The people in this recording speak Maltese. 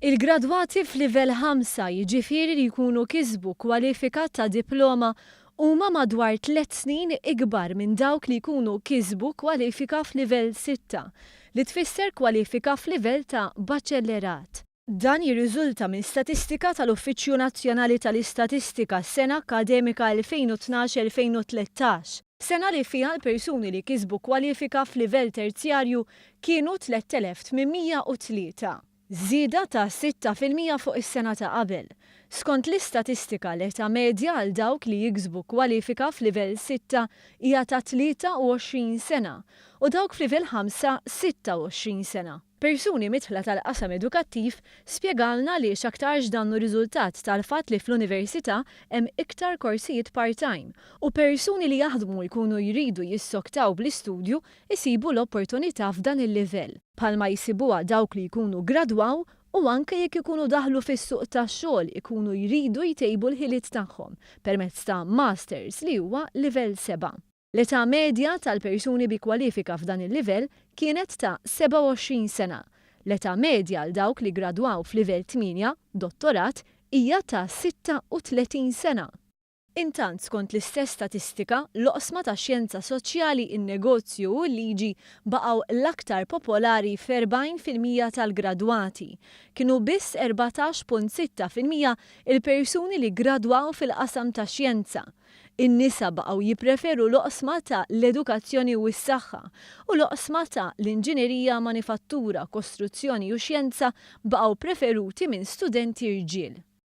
Il-gradwati f'livell 5 jiġifieri li jkunu kisbu kwalifika ta' diploma huma madwar 3 snin ikbar minn dawk li jkunu kisbu kwalifika f'livell 6 li tfisser kwalifika f'livell ta' baċellerat. Dan jirriżulta minn statistika tal-Uffiċċju Nazzjonali tal-Istatistika s-sena akademika 2012-2013. Sena li fiha l-persuni li kisbu kwalifika f'livell terzjarju kienu 3803. Żieda ta' 6% fuq is-sena ta' qabel. Skont l-istatistika l-età medja għal dawk li jiksbu kwalifika f'livell 6 hija ta' 23 sena u dawk f'livell 5 26 sena. Persuni mitħla tal-qasam edukattiv spjegalna li x'aktarx dannu riżultat tal-fatt li fl-università hemm iktar korsijiet part-time u persuni li jaħdmu jkunu jridu jissoktaw bl-istudju isibu l-opportunità f'dan il-livell. Bħalma jisibuha dawk li jkunu gradwaw u anke jekk ikunu daħlu fis-suq tax-xogħol ikunu jridu jtejbu l-ħiliet tagħhom permezz ta' masters li huwa livell 7. L-età medja tal-persuni bi kwalifika f'dan il-livell kienet ta' 27 sena. L-età medja għal dawk li gradwaw f'livell 8, dottorat, hija ta' 36 sena. Intant skont l-istess statistika, l-oqsma ta' xjenza soċjali, in-negozju u l-liġi baqgħu l-aktar popolari f'40% tal-gradwati. Kienu biss 14.6% il-persuni li gradwaw fil-qasam ta' xjenza. In-nisa baqgħu jippreferu l-oqsma ta' l-edukazzjoni u s-saħħa u l-oqsma ta' l-inġinerija, manifattura, kostruzzjoni u xjenza baqgħu preferuti minn studenti irġiel.